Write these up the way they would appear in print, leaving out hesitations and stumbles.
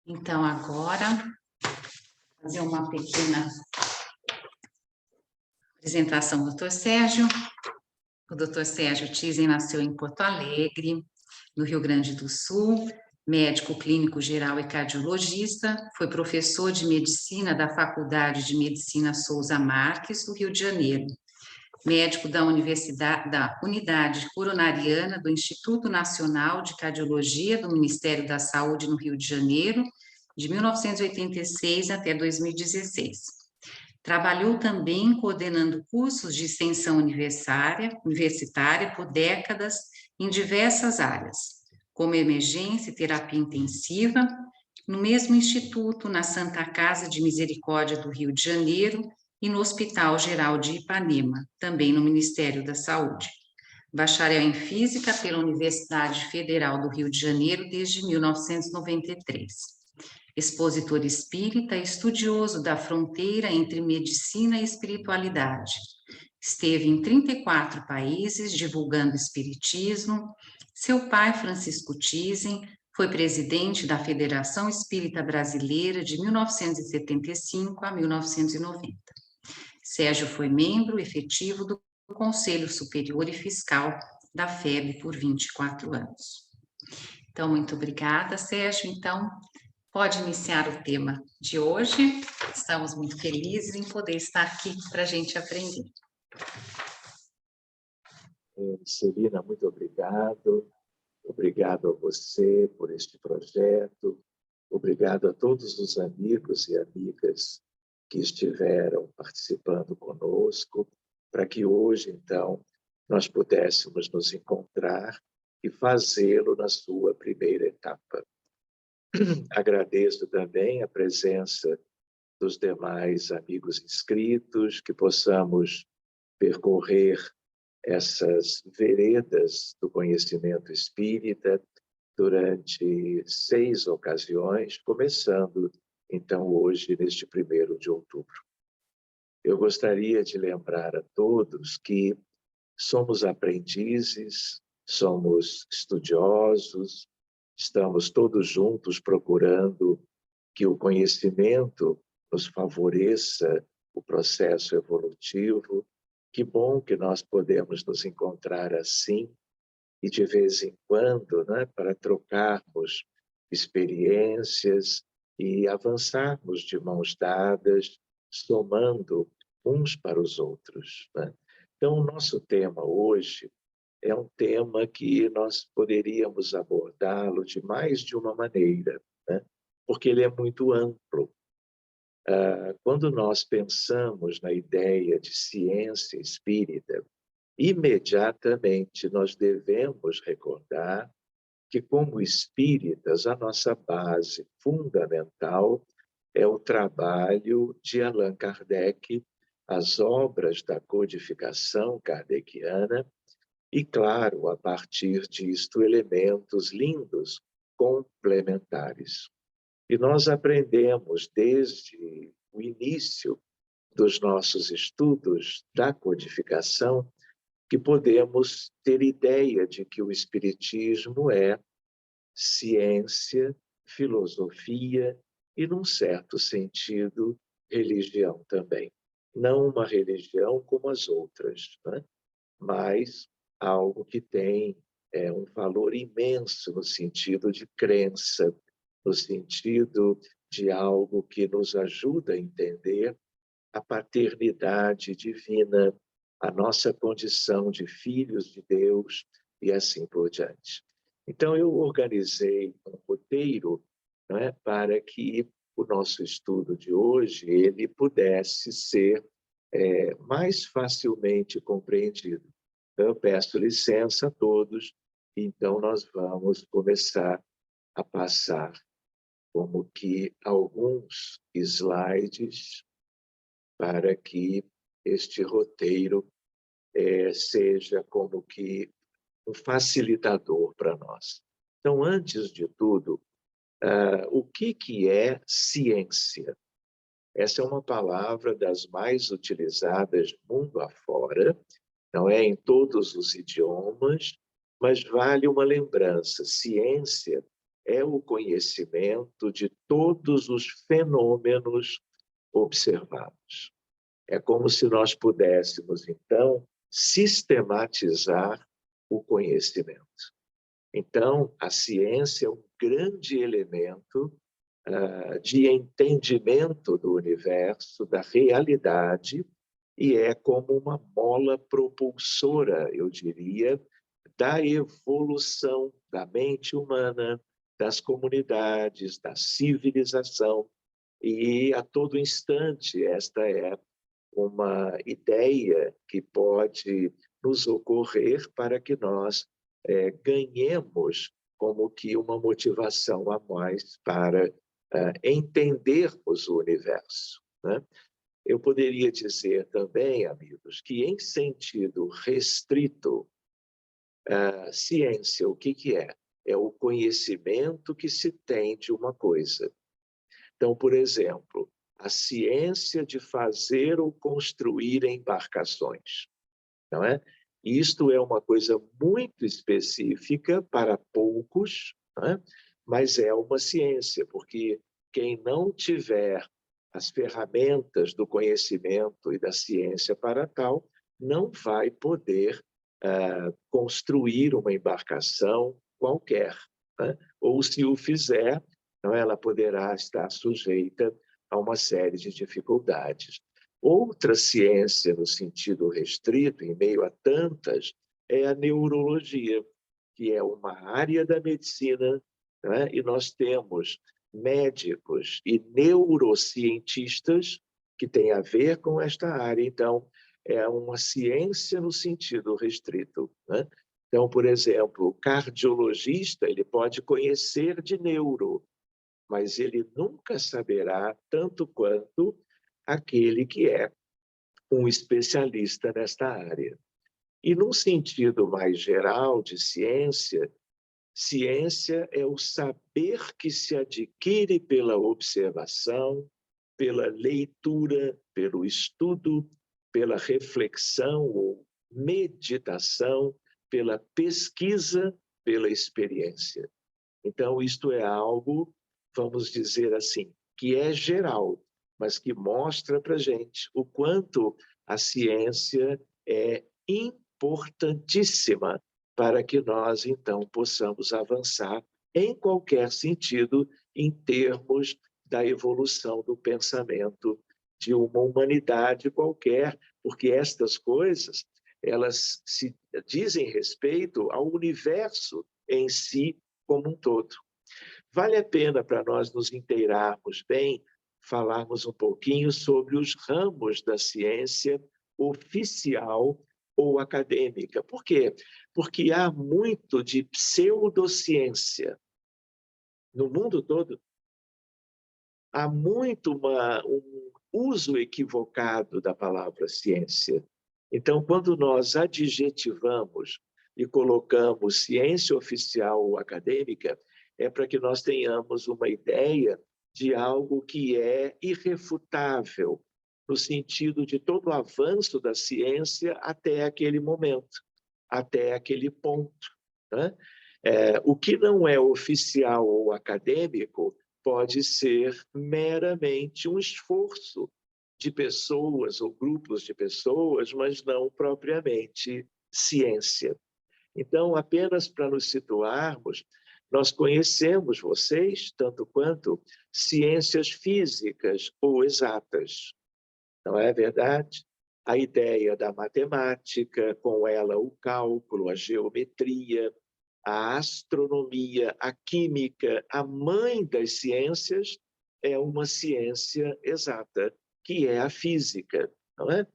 Então, agora, fazer uma pequena apresentação do Dr. Sérgio. O Dr. Sérgio Tizen nasceu em Porto Alegre, no Rio Grande do Sul, médico clínico geral e cardiologista, foi professor de medicina da Faculdade de Medicina Souza Marques, do Rio de Janeiro, médico da Unidade Coronariana do Instituto Nacional de Cardiologia do Ministério da Saúde no Rio de Janeiro, de 1986 até 2016. Trabalhou também coordenando cursos de extensão universitária por décadas em diversas áreas, como emergência e terapia intensiva, no mesmo instituto, na Santa Casa de Misericórdia do Rio de Janeiro e no Hospital Geral de Ipanema, também no Ministério da Saúde. Bacharel em Física pela Universidade Federal do Rio de Janeiro desde 1993. Expositor espírita, estudioso da fronteira entre medicina e espiritualidade. Esteve em 34 países divulgando espiritismo. Seu pai, Francisco Tizen, foi presidente da Federação Espírita Brasileira de 1975 a 1990. Sérgio foi membro efetivo do Conselho Superior e Fiscal da FEB por 24 anos. Então, muito obrigada, Sérgio. Então, pode iniciar o tema de hoje. Estamos muito felizes em poder estar aqui para a gente aprender. Celina, muito obrigado. Obrigado a você por este projeto. Obrigado a todos os amigos e amigas que estiveram participando conosco, para que hoje, então, nós pudéssemos nos encontrar e fazê-lo na sua primeira etapa. Agradeço também a presença dos demais amigos inscritos, que possamos percorrer essas veredas do conhecimento espírita durante 6 ocasiões, começando, então, hoje, neste 1º de outubro. Eu gostaria de lembrar a todos que somos aprendizes, somos estudiosos, estamos todos juntos procurando que o conhecimento nos favoreça o processo evolutivo. Que bom que nós podemos nos encontrar assim e de vez em quando, né, para trocarmos experiências e avançarmos de mãos dadas, somando uns para os outros, né? Então, o nosso tema hoje é um tema que nós poderíamos abordá-lo de mais de uma maneira, né? Porque ele é muito amplo. Quando nós pensamos na ideia de ciência espírita, imediatamente nós devemos recordar que, como espíritas, a nossa base fundamental é o trabalho de Allan Kardec, as obras da codificação kardeciana e, claro, a partir disto, elementos lindos complementares. E nós aprendemos desde o início dos nossos estudos da codificação que podemos ter ideia de que o Espiritismo é ciência, filosofia e, num certo sentido, religião também. Não uma religião como as outras, né? Mas algo que tem um valor imenso no sentido de crença, no sentido de algo que nos ajuda a entender a paternidade divina, a nossa condição de filhos de Deus e assim por diante. Então, eu organizei um roteiro, né, para que o nosso estudo de hoje ele pudesse ser mais facilmente compreendido. Então, eu peço licença a todos, então nós vamos começar a passar como que alguns slides para que este roteiro seja como que um facilitador para nós. Então, antes de tudo, o que é ciência? Essa é uma palavra das mais utilizadas mundo afora, não é em todos os idiomas, mas vale uma lembrança. Ciência é o conhecimento de todos os fenômenos observados. É como se nós pudéssemos, então, sistematizar o conhecimento. Então, a ciência é um grande elemento de entendimento do universo, da realidade, e é como uma mola propulsora, eu diria, da evolução da mente humana, das comunidades, da civilização. E a todo instante esta é uma ideia que pode nos ocorrer para que nós ganhemos como que uma motivação a mais para entendermos o universo, né? Eu poderia dizer também, amigos, que em sentido restrito, ciência, o que é? É o conhecimento que se tem de uma coisa. Então, por exemplo, a ciência de fazer ou construir embarcações, não é? Isto é uma coisa muito específica para poucos, não é? Mas é uma ciência, porque quem não tiver as ferramentas do conhecimento e da ciência para tal, não vai poder construir uma embarcação qualquer, né? Ou se o fizer, então ela poderá estar sujeita a uma série de dificuldades. Outra ciência, no sentido restrito, em meio a tantas, é a neurologia, que é uma área da medicina, né? E nós temos médicos e neurocientistas que têm a ver com esta área. Então, é uma ciência no sentido restrito, né? Então, por exemplo, o cardiologista ele pode conhecer de neuro, mas ele nunca saberá tanto quanto aquele que é um especialista nesta área. E num sentido mais geral de ciência, ciência é o saber que se adquire pela observação, pela leitura, pelo estudo, pela reflexão ou meditação, pela pesquisa, pela experiência. Então, isto é algo, vamos dizer assim, que é geral, mas que mostra para a gente o quanto a ciência é importantíssima para que nós, então, possamos avançar em qualquer sentido em termos da evolução do pensamento de uma humanidade qualquer, porque estas coisas, elas se dizem respeito ao universo em si como um todo. Vale a pena para nós nos inteirarmos bem, falarmos um pouquinho sobre os ramos da ciência oficial ou acadêmica. Por quê? Porque há muito de pseudociência no mundo todo. Há muito um uso equivocado da palavra ciência. Então, quando nós adjetivamos e colocamos ciência oficial ou acadêmica, é para que nós tenhamos uma ideia de algo que é irrefutável, no sentido de todo o avanço da ciência até aquele momento, até aquele ponto, né? O que não é oficial ou acadêmico pode ser meramente um esforço de pessoas ou grupos de pessoas, mas não propriamente ciência. Então, apenas para nos situarmos, nós conhecemos vocês, tanto quanto ciências físicas ou exatas, não é verdade? A ideia da matemática, com ela o cálculo, a geometria, a astronomia, a química, a mãe das ciências é uma ciência exata, que é a física, não é?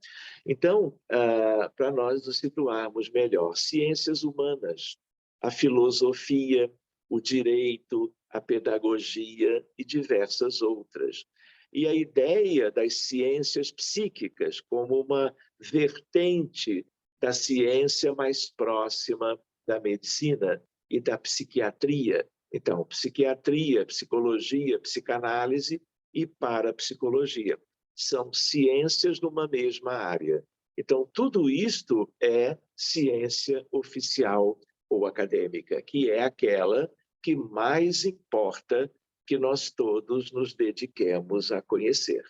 Então, para nós nos situarmos melhor, ciências humanas, a filosofia, o direito, a pedagogia e diversas outras. E a ideia das ciências psíquicas como uma vertente da ciência mais próxima da medicina e da psiquiatria. Então, psiquiatria, psicologia, psicanálise e parapsicologia. São ciências numa mesma área. Então, tudo isto é ciência oficial ou acadêmica, que é aquela que mais importa que nós todos nos dediquemos a conhecer.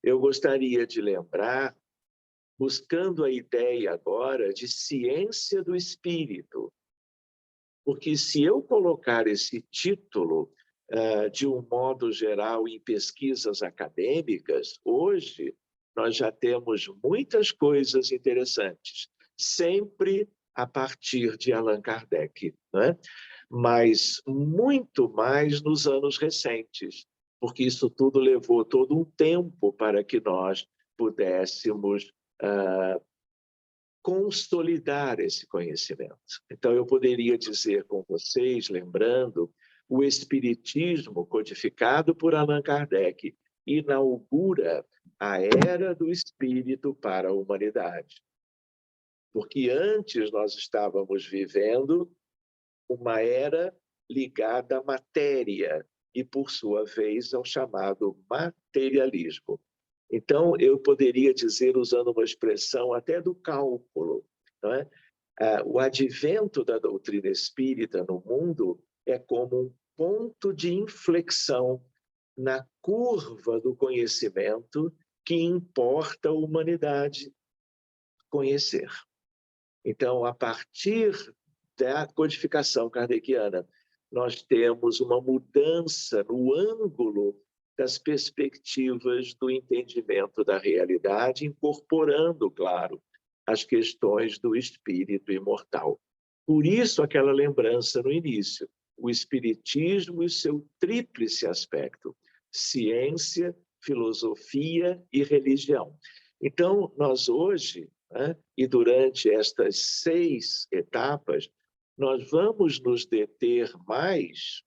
Eu gostaria de lembrar, buscando a ideia agora de ciência do espírito, porque se eu colocar esse título de um modo geral em pesquisas acadêmicas, hoje nós já temos muitas coisas interessantes, sempre a partir de Allan Kardec, né? Mas muito mais nos anos recentes, porque isso tudo levou todo um tempo para que nós pudéssemos consolidar esse conhecimento. Então, eu poderia dizer com vocês, lembrando, o Espiritismo, codificado por Allan Kardec, inaugura a era do Espírito para a humanidade. Porque antes nós estávamos vivendo uma era ligada à matéria e, por sua vez, ao chamado materialismo. Então, eu poderia dizer, usando uma expressão até do cálculo, não é? O advento da doutrina espírita no mundo é como um ponto de inflexão na curva do conhecimento que importa a humanidade conhecer. Então, a partir da codificação kardeciana, nós temos uma mudança no ângulo das perspectivas do entendimento da realidade, incorporando, claro, as questões do espírito imortal. Por isso, aquela lembrança no início, o espiritismo e seu tríplice aspecto, ciência, filosofia e religião. Então, nós hoje, né, e durante estas 6 etapas, nós vamos nos deter mais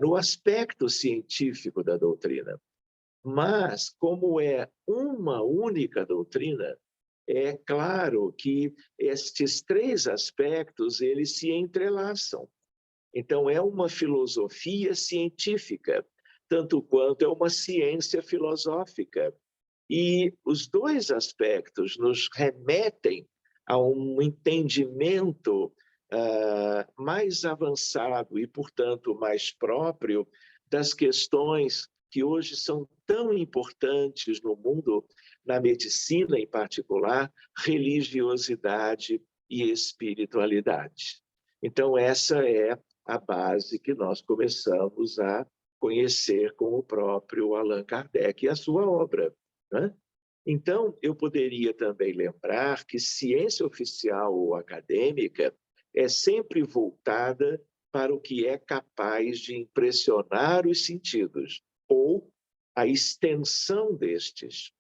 no aspecto científico da doutrina. Mas, como é uma única doutrina, é claro que estes 3 aspectos eles se entrelaçam. Então, é uma filosofia científica, tanto quanto é uma ciência filosófica. E os 2 aspectos nos remetem a um entendimento mais avançado e, portanto, mais próprio das questões que hoje são tão importantes no mundo, na medicina em particular, religiosidade e espiritualidade. Então, essa é a base que nós começamos a conhecer com o próprio Allan Kardec e a sua obra, né? Então, eu poderia também lembrar que ciência oficial ou acadêmica é sempre voltada para o que é capaz de impressionar os sentidos, ou a extensão destes.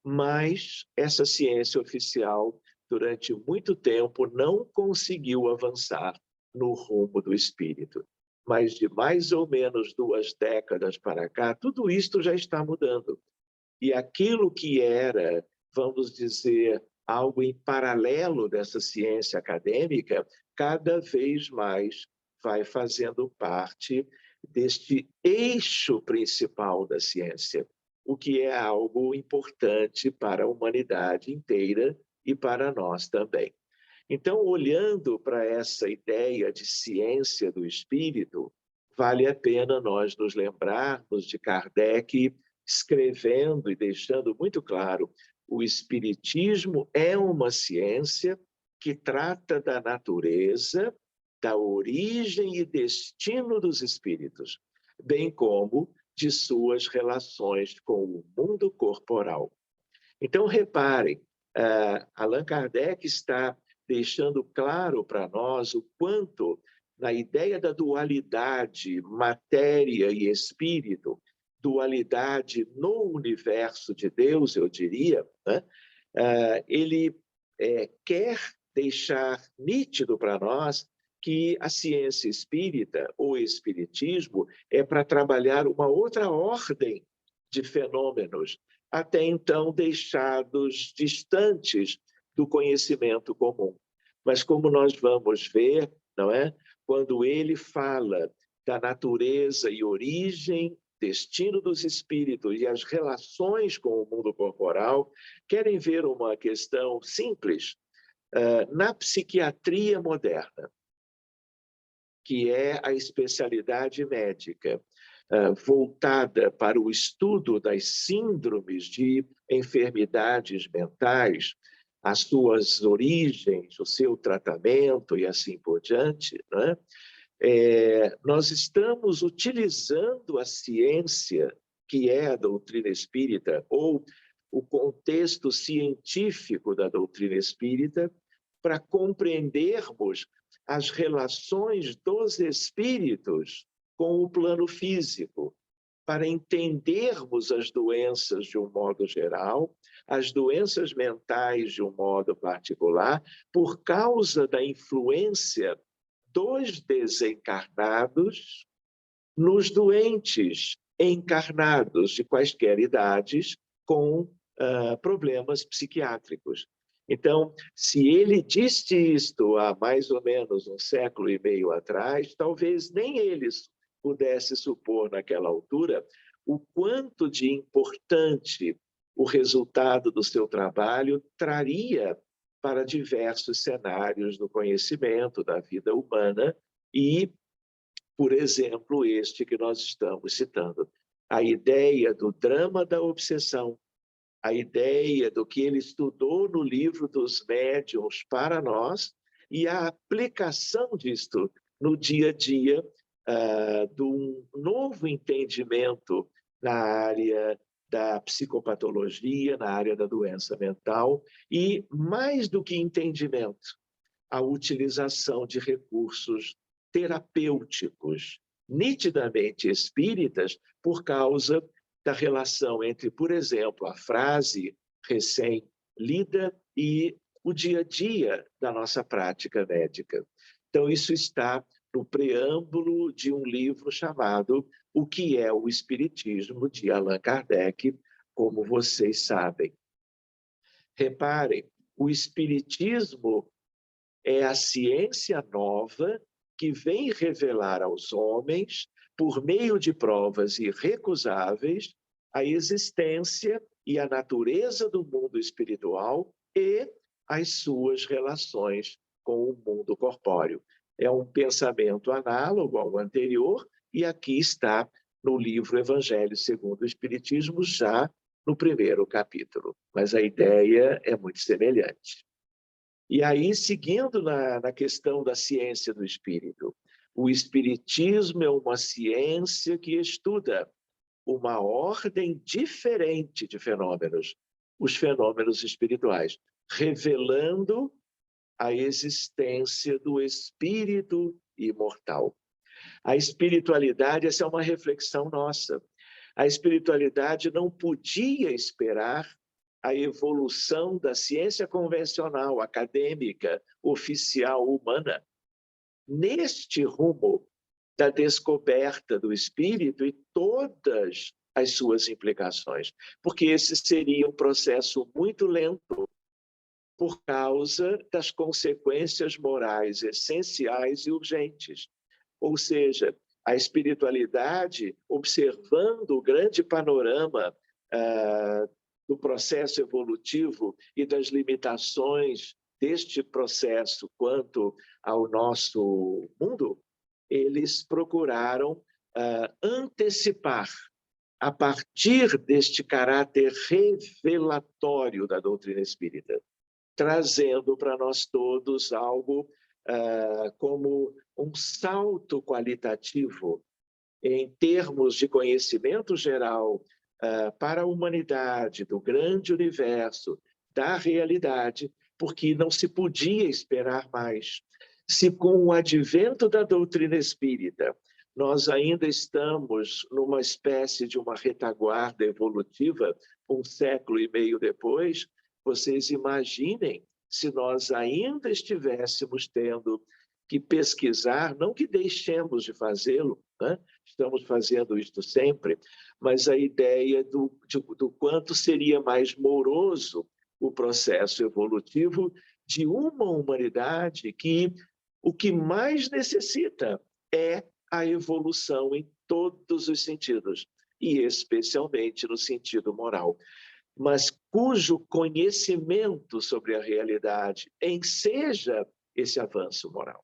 Mas essa ciência oficial, durante muito tempo, não conseguiu avançar no rumo do espírito. Mas de mais ou menos 2 décadas para cá, tudo isto já está mudando. E aquilo que era, vamos dizer, algo em paralelo dessa ciência acadêmica, cada vez mais vai fazendo parte deste eixo principal da ciência, o que é algo importante para a humanidade inteira e para nós também. Então, olhando para essa ideia de ciência do espírito, vale a pena nós nos lembrarmos de Kardec escrevendo e deixando muito claro: o espiritismo é uma ciência que trata da natureza, da origem e destino dos espíritos, bem como de suas relações com o mundo corporal. Então, reparem, Allan Kardec está deixando claro para nós o quanto, na ideia da dualidade matéria e espírito, dualidade no universo de Deus, eu diria, né? Ele quer deixar nítido para nós que a ciência espírita, ou espiritismo, é para trabalhar uma outra ordem de fenômenos, até então deixados distantes do conhecimento comum. Mas como nós vamos ver, não é? Quando ele fala da natureza e origem, destino dos espíritos e as relações com o mundo corporal, querem ver uma questão simples. Na psiquiatria moderna, que é a especialidade médica, voltada para o estudo das síndromes de enfermidades mentais, as suas origens, o seu tratamento e assim por diante, né? Nós estamos utilizando a ciência, que é a doutrina espírita, ou o contexto científico da doutrina espírita, para compreendermos as relações dos espíritos com o plano físico, para entendermos as doenças de um modo geral, as doenças mentais de um modo particular, por causa da influência dos desencarnados nos doentes encarnados de quaisquer idades com problemas psiquiátricos. Então, se ele disse isto há mais ou menos 1,5 séculos atrás, talvez nem eles pudesse supor naquela altura o quanto de importante o resultado do seu trabalho traria para diversos cenários do conhecimento da vida humana e, por exemplo, este que nós estamos citando, a ideia do drama da obsessão, a ideia do que ele estudou no livro dos médiuns para nós e a aplicação disto no dia a dia de um novo entendimento na área da psicopatologia, na área da doença mental e, mais do que entendimento, a utilização de recursos terapêuticos, nitidamente espíritas, por causa da relação entre, por exemplo, a frase recém-lida e o dia a dia da nossa prática médica. Então, isso está no preâmbulo de um livro chamado O que é o Espiritismo, de Allan Kardec, como vocês sabem. Reparem, o Espiritismo é a ciência nova que vem revelar aos homens, por meio de provas irrecusáveis, a existência e a natureza do mundo espiritual e as suas relações com o mundo corpóreo. É um pensamento análogo ao anterior, e aqui está no livro Evangelho segundo o Espiritismo, já no primeiro capítulo. Mas a ideia é muito semelhante. E aí, seguindo na questão da ciência do espírito, o espiritismo é uma ciência que estuda uma ordem diferente de fenômenos, os fenômenos espirituais, revelando a existência do espírito imortal. A espiritualidade, essa é uma reflexão nossa. A espiritualidade não podia esperar a evolução da ciência convencional, acadêmica, oficial, humana, neste rumo da descoberta do espírito e todas as suas implicações, porque esse seria um processo muito lento por causa das consequências morais essenciais e urgentes. Ou seja, a espiritualidade, observando o grande panorama do processo evolutivo e das limitações deste processo quanto ao nosso mundo, eles procuraram antecipar, a partir deste caráter revelatório da doutrina espírita, trazendo para nós todos algo como um salto qualitativo em termos de conhecimento geral para a humanidade, do grande universo, da realidade, porque não se podia esperar mais. Se com o advento da doutrina espírita nós ainda estamos numa espécie de uma retaguarda evolutiva, 1,5 séculos depois, vocês imaginem se nós ainda estivéssemos tendo que pesquisar, não que deixemos de fazê-lo, né? Estamos fazendo isto sempre, mas a ideia do quanto seria mais moroso o processo evolutivo de uma humanidade que o que mais necessita é a evolução em todos os sentidos, e especialmente no sentido moral, mas cujo conhecimento sobre a realidade enseja esse avanço moral.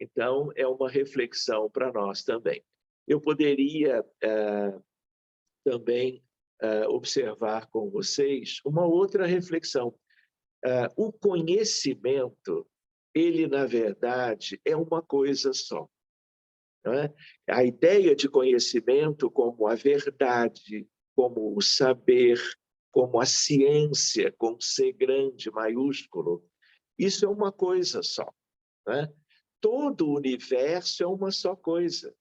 Então, é uma reflexão para nós também. Eu poderia também observar com vocês uma outra reflexão. O conhecimento, ele, na verdade, é uma coisa só. Não é? A ideia de conhecimento como a verdade, como o saber, como a ciência, com C grande, maiúsculo, isso é uma coisa só. Não é? Todo o universo é uma só coisa.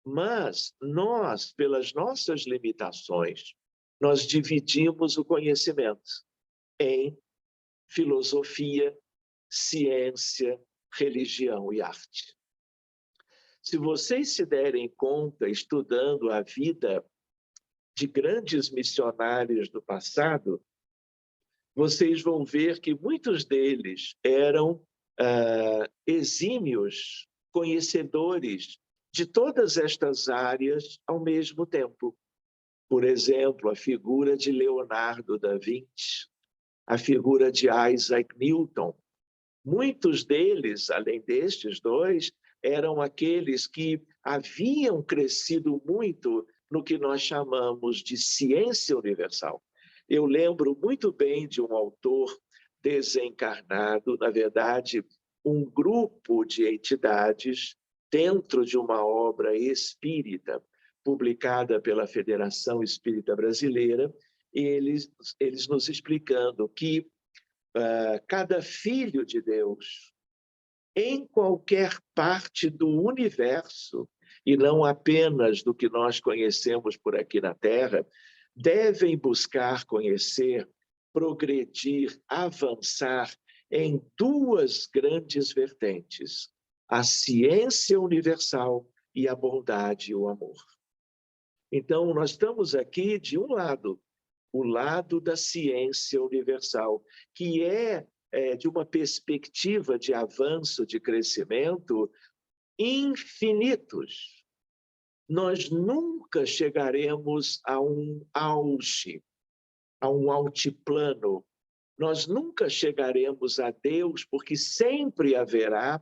Mas nós, pelas nossas limitações, nós dividimos o conhecimento em filosofia, ciência, religião e arte. Se vocês se derem conta, estudando a vida de grandes missionários do passado, vocês vão ver que muitos deles eram exímios conhecedores de todas estas áreas ao mesmo tempo. Por exemplo, a figura de Leonardo da Vinci, a figura de Isaac Newton. Muitos deles, além destes dois, eram aqueles que haviam crescido muito no que nós chamamos de ciência universal. Eu lembro muito bem de um autor desencarnado, na verdade, um grupo de entidades dentro de uma obra espírita, publicada pela Federação Espírita Brasileira, eles nos explicando que cada filho de Deus, em qualquer parte do universo, e não apenas do que nós conhecemos por aqui na Terra, devem buscar conhecer, progredir, avançar em duas grandes vertentes: a ciência universal e a bondade e o amor. Então, nós estamos aqui, de um lado, o lado da ciência universal, que de uma perspectiva de avanço, de crescimento, infinitos. Nós nunca chegaremos a um auge, a um altiplano. Nós nunca chegaremos a Deus, porque sempre haverá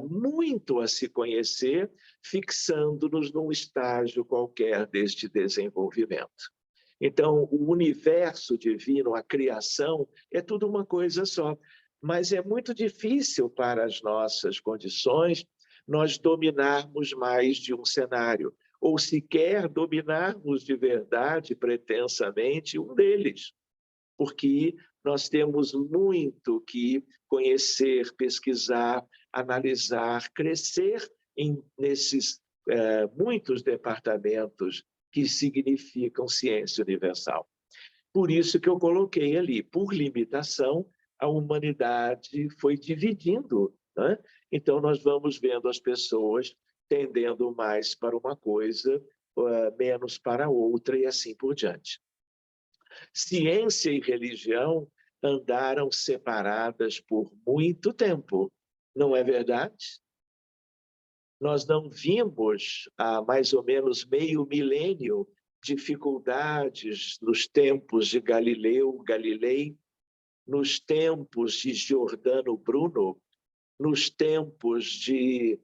muito a se conhecer, fixando-nos num estágio qualquer deste desenvolvimento. Então, o universo divino, a criação, é tudo uma coisa só. Mas é muito difícil para as nossas condições nós dominarmos mais de um cenário, ou sequer dominarmos de verdade, pretensamente, um deles, porque nós temos muito que conhecer, pesquisar, analisar, crescer nesses muitos departamentos que significam ciência universal. Por isso que eu coloquei ali, por limitação, a humanidade foi dividindo, né? Então, nós vamos vendo as pessoas tendendo mais para uma coisa, menos para outra, e assim por diante. Ciência e religião andaram separadas por muito tempo, não é verdade? Nós não vimos há mais ou menos meio milênio dificuldades nos tempos de Galileu Galilei, nos tempos de Giordano Bruno, nos tempos de,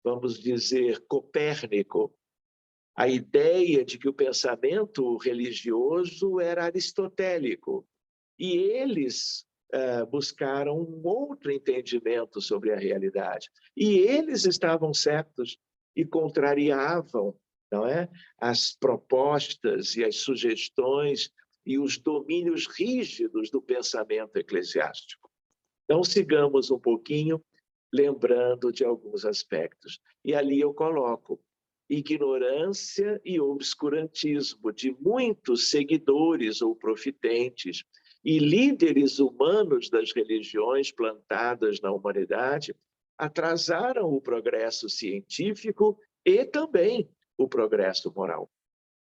vamos dizer, Copérnico. A ideia de que o pensamento religioso era aristotélico. E eles buscaram um outro entendimento sobre a realidade. E eles estavam certos e contrariavam, não é, as propostas e as sugestões e os domínios rígidos do pensamento eclesiástico. Então, sigamos um pouquinho, lembrando de alguns aspectos. E ali eu coloco ignorância e obscurantismo de muitos seguidores ou profitentes e líderes humanos das religiões plantadas na humanidade atrasaram o progresso científico e também o progresso moral.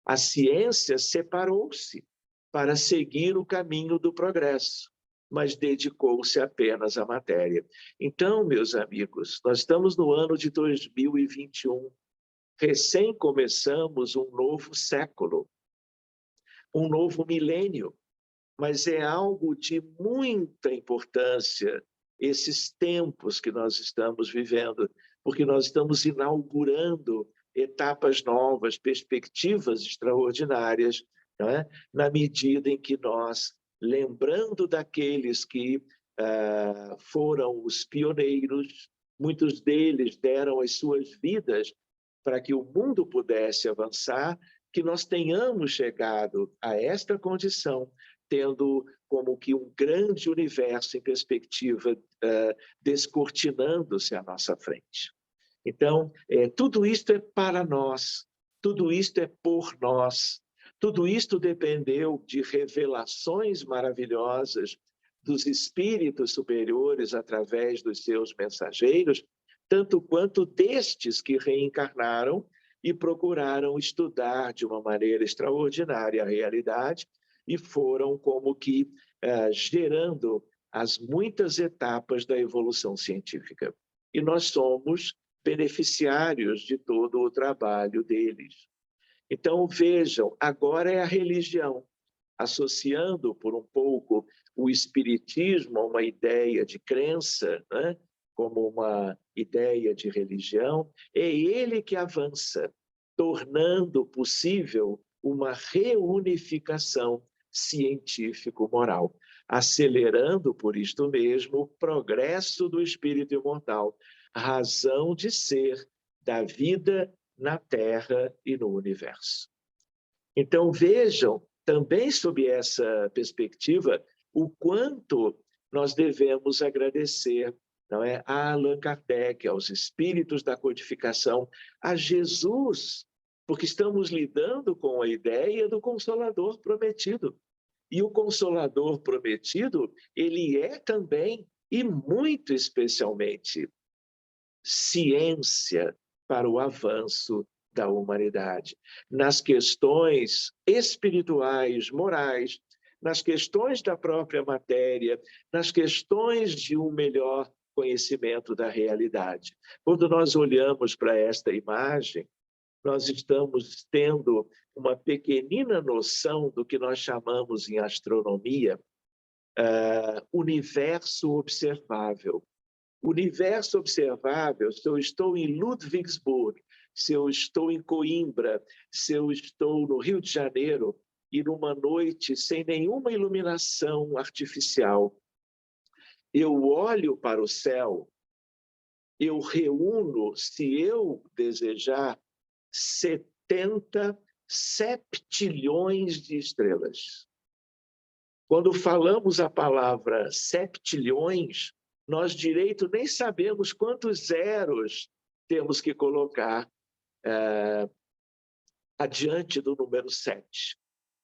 A ciência separou-se para seguir o caminho do progresso, mas dedicou-se apenas à matéria. Então, meus amigos, nós estamos no ano de 2021. Recém começamos um novo século, um novo milênio, mas é algo de muita importância esses tempos que nós estamos vivendo, porque nós estamos inaugurando etapas novas, perspectivas extraordinárias, não é? Na medida em que nós, lembrando daqueles que foram os pioneiros, muitos deles deram as suas vidas para que o mundo pudesse avançar, que nós tenhamos chegado a esta condição, tendo como que um grande universo em perspectiva, descortinando-se à nossa frente. Então, tudo isto é para nós, tudo isto é por nós, tudo isto dependeu de revelações maravilhosas dos espíritos superiores através dos seus mensageiros, tanto quanto destes que reencarnaram e procuraram estudar de uma maneira extraordinária a realidade e foram como que gerando as muitas etapas da evolução científica. E nós somos beneficiários de todo o trabalho deles. Então, vejam, agora é a religião, associando por um pouco o espiritismo a uma ideia de crença, né? Como uma ideia de religião, é ele que avança, tornando possível uma reunificação científico-moral, acelerando, por isto mesmo, o progresso do espírito imortal, razão de ser da vida na Terra e no universo. Então, vejam, também sob essa perspectiva, o quanto nós devemos agradecer, não é, a Allan Kardec, aos espíritos da codificação, a Jesus, porque estamos lidando com a ideia do Consolador prometido. E o Consolador prometido, ele é também, e muito especialmente, ciência para o avanço da humanidade. Nas questões espirituais, morais, nas questões da própria matéria, nas questões de um melhor conhecimento da realidade. Quando nós olhamos para esta imagem, nós estamos tendo uma pequenina noção do que nós chamamos em astronomia universo observável. Universo observável, se eu estou em Ludwigsburg, se eu estou em Coimbra, se eu estou no Rio de Janeiro, e numa noite sem nenhuma iluminação artificial, eu olho para o céu, eu reúno, se eu desejar, 70 septilhões de estrelas. Quando falamos a palavra septilhões, nós direito nem sabemos quantos zeros temos que colocar adiante do número 7.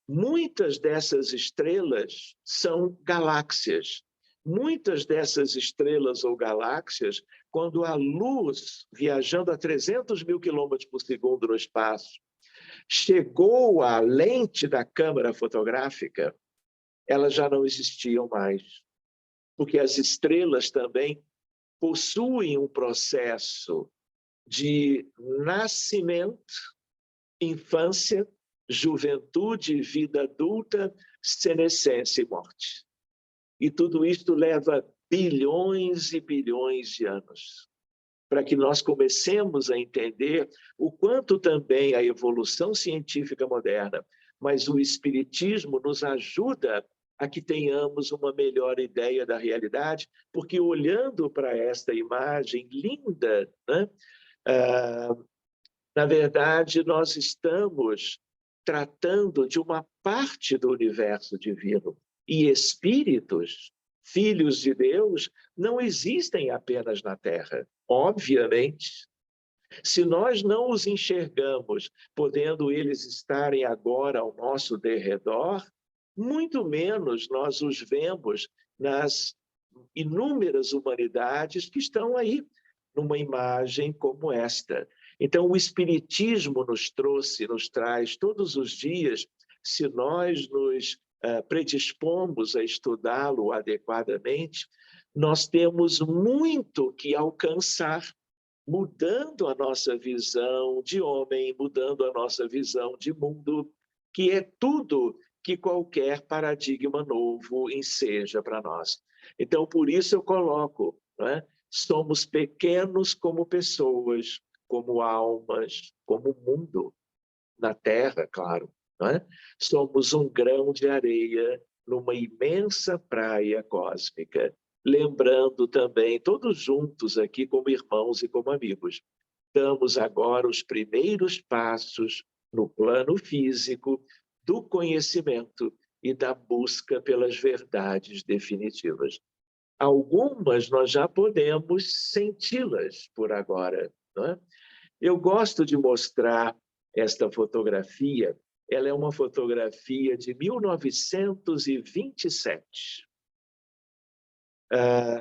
Muitas dessas estrelas são galáxias. Muitas dessas estrelas ou galáxias, quando a luz, viajando a 300 mil quilômetros por segundo no espaço, chegou à lente da câmera fotográfica, elas já não existiam mais. Porque as estrelas também possuem um processo de nascimento, infância, juventude, vida adulta, senescência e morte. E tudo isto leva bilhões e bilhões de anos para que nós comecemos a entender o quanto também a evolução científica moderna, mas o espiritismo nos ajuda a que tenhamos uma melhor ideia da realidade, porque olhando para esta imagem linda, né, na verdade, nós estamos tratando de uma parte do universo divino. E espíritos, filhos de Deus, não existem apenas na Terra, obviamente. Se nós não os enxergamos, podendo eles estarem agora ao nosso derredor, muito menos nós os vemos nas inúmeras humanidades que estão aí, numa imagem como esta. Então, o Espiritismo nos traz todos os dias, se nós nos predispomos a estudá-lo adequadamente, nós temos muito que alcançar, mudando a nossa visão de homem, mudando a nossa visão de mundo, que é tudo que qualquer paradigma novo enseja para nós. Então, por isso eu coloco, não é? Somos pequenos como pessoas, como almas, como mundo, na Terra, claro. Não é? Somos um grão de areia numa imensa praia cósmica, lembrando também, todos juntos aqui como irmãos e como amigos, damos agora os primeiros passos no plano físico do conhecimento e da busca pelas verdades definitivas. Algumas nós já podemos senti-las por agora. Não é? Eu gosto de mostrar esta fotografia. Ela é uma fotografia de 1927.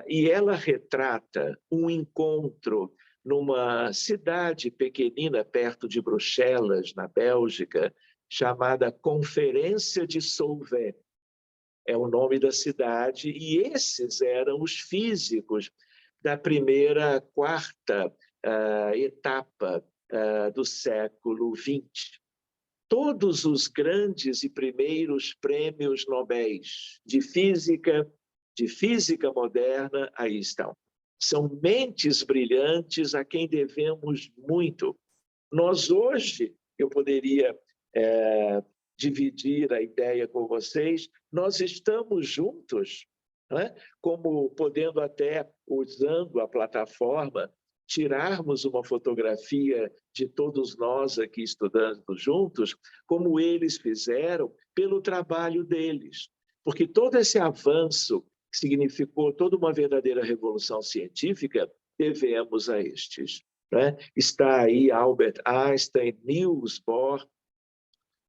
E ela retrata um encontro numa cidade pequenina perto de Bruxelas, na Bélgica, chamada Conferência de Solvay. É o nome da cidade, e esses eram os físicos da primeira, quarta etapa do século XX. Todos os grandes e primeiros prêmios Nobel de física moderna, aí estão. São mentes brilhantes a quem devemos muito. Nós hoje, eu poderia dividir a ideia com vocês, nós estamos juntos, né? Como podendo até, usando a plataforma, tirarmos uma fotografia de todos nós aqui estudando juntos, como eles fizeram, pelo trabalho deles. Porque todo esse avanço que significou toda uma verdadeira revolução científica, devemos a estes. Né? Está aí Albert Einstein, Niels Bohr,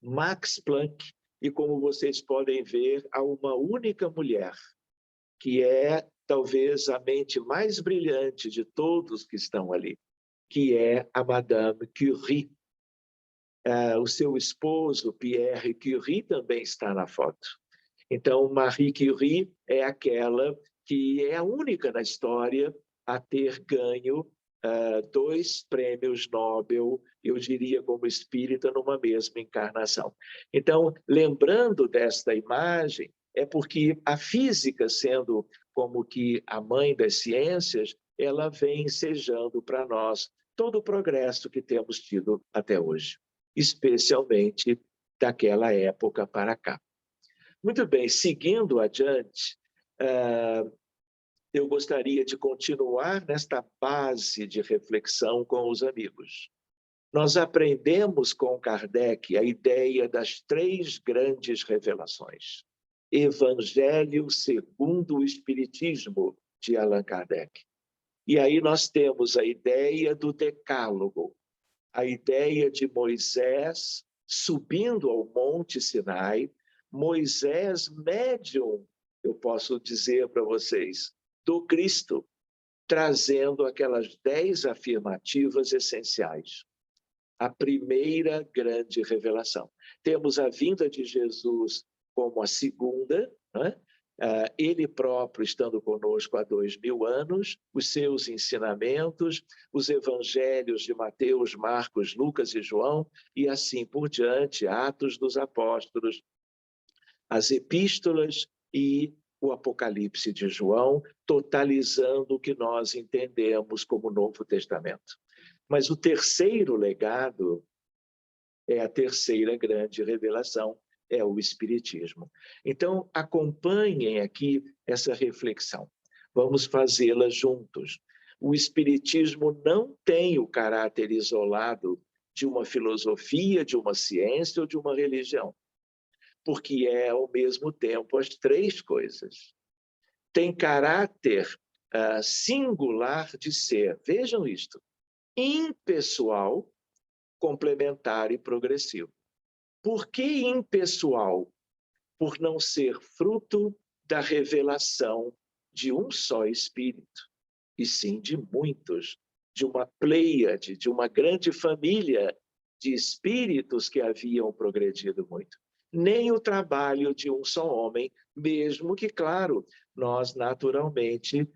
Max Planck, e como vocês podem ver, há uma única mulher, que é talvez a mente mais brilhante de todos que estão ali, que é a Madame Curie. O seu esposo, Pierre Curie, também está na foto. Então, Marie Curie é aquela que é a única na história a ter ganho 2 prêmios Nobel, eu diria como espírita, numa mesma encarnação. Então, lembrando desta imagem, é porque a física, sendo como que a mãe das ciências, ela vem ensejando para nós todo o progresso que temos tido até hoje, especialmente daquela época para cá. Muito bem, seguindo adiante, eu gostaria de continuar nesta base de reflexão com os amigos. Nós aprendemos com Kardec a ideia das 3 grandes revelações. Evangelho segundo o Espiritismo, de Allan Kardec. E aí nós temos a ideia do Decálogo, a ideia de Moisés subindo ao Monte Sinai, Moisés médium, eu posso dizer para vocês, do Cristo, trazendo aquelas 10 afirmativas essenciais. A primeira grande revelação. Temos a vinda de Jesus como a segunda, né? Ele próprio estando conosco há 2000 anos, os seus ensinamentos, os evangelhos de Mateus, Marcos, Lucas e João, e assim por diante, Atos dos Apóstolos, as epístolas e o Apocalipse de João, totalizando o que nós entendemos como Novo Testamento. Mas o terceiro legado é a terceira grande revelação, é o Espiritismo. Então, acompanhem aqui essa reflexão. Vamos fazê-la juntos. O Espiritismo não tem o caráter isolado de uma filosofia, de uma ciência ou de uma religião, porque é, ao mesmo tempo, as 3 coisas. Tem caráter singular de ser, vejam isto, impessoal, complementar e progressivo. Por que impessoal? Por não ser fruto da revelação de um só Espírito, e sim de muitos, de uma pleiade, de uma grande família de espíritos que haviam progredido muito. Nem o trabalho de um só homem, mesmo que, claro, nós naturalmente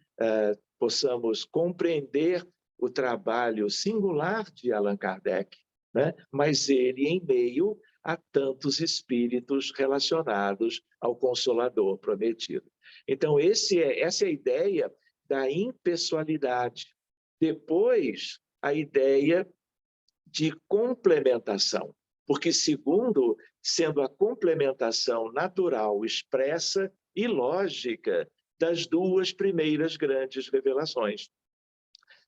possamos compreender o trabalho singular de Allan Kardec, né? Mas ele em meio a tantos espíritos relacionados ao Consolador prometido. Então, essa é a ideia da impessoalidade. Depois, a ideia de complementação, porque segundo, sendo a complementação natural, expressa e lógica das duas primeiras grandes revelações,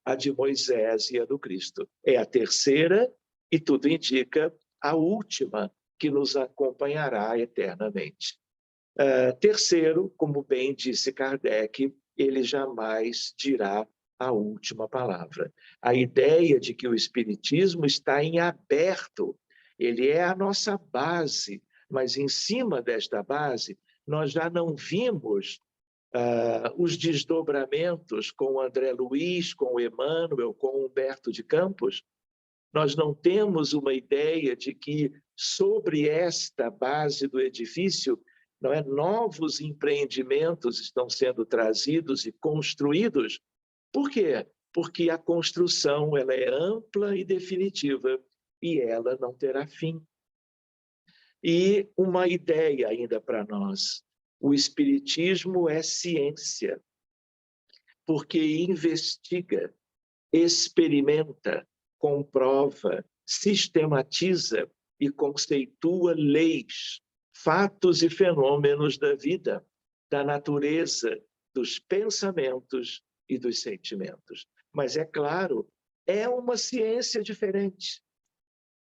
a de Moisés e a do Cristo. É a terceira e tudo indica a última que nos acompanhará eternamente. Terceiro, como bem disse Kardec, ele jamais dirá a última palavra. A ideia de que o Espiritismo está em aberto, ele é a nossa base, mas em cima desta base, nós já não vimos os desdobramentos com o André Luiz, com o Emmanuel, com o Humberto de Campos. Nós não temos uma ideia de que, sobre esta base do edifício, novos empreendimentos estão sendo trazidos e construídos. Por quê? Porque a construção ela é ampla e definitiva e ela não terá fim. E uma ideia ainda para nós: o Espiritismo é ciência, porque investiga, experimenta, comprova, sistematiza e conceitua leis, fatos e fenômenos da vida, da natureza, dos pensamentos e dos sentimentos. Mas, é claro, é uma ciência diferente.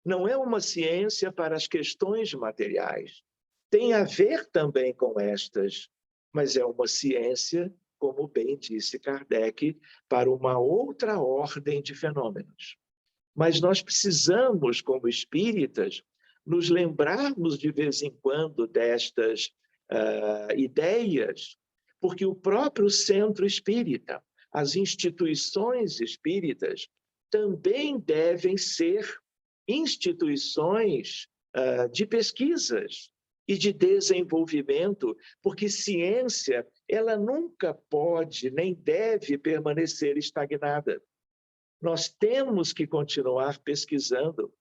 Não é uma ciência para as questões materiais. Tem a ver também com estas, mas é uma ciência, como bem disse Kardec, para uma outra ordem de fenômenos. Mas nós precisamos, como espíritas, nos lembrarmos de vez em quando destas ideias, porque o próprio centro espírita, as instituições espíritas, também devem ser instituições de pesquisas e de desenvolvimento, porque ciência, ela nunca pode nem deve permanecer estagnada. Nós temos que continuar pesquisando.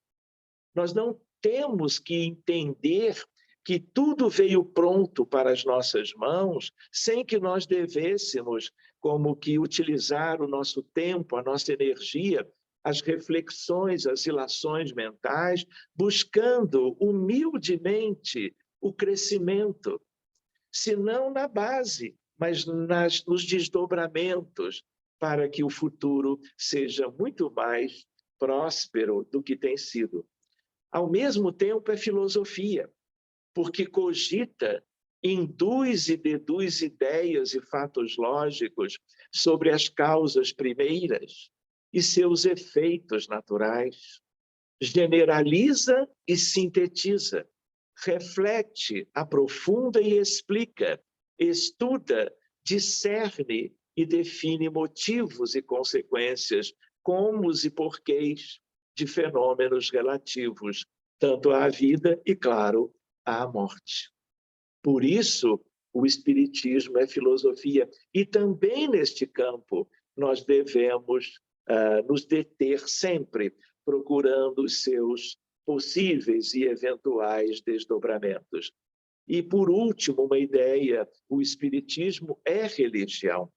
Nós não temos que entender que tudo veio pronto para as nossas mãos, sem que nós devêssemos, como que, utilizar o nosso tempo, a nossa energia, as reflexões, as ilações mentais, buscando humildemente o crescimento, se não na base, mas nos desdobramentos, para que o futuro seja muito mais próspero do que tem sido. Ao mesmo tempo, é filosofia, porque cogita, induz e deduz ideias e fatos lógicos sobre as causas primeiras e seus efeitos naturais. Generaliza e sintetiza, reflete, aprofunda e explica, estuda, discerne e define motivos e consequências, comos e porquês de fenômenos relativos tanto à vida e, claro, à morte. Por isso, o Espiritismo é filosofia. E também neste campo nós devemos nos deter sempre, procurando os seus possíveis e eventuais desdobramentos. E, por último, uma ideia: o Espiritismo é religião,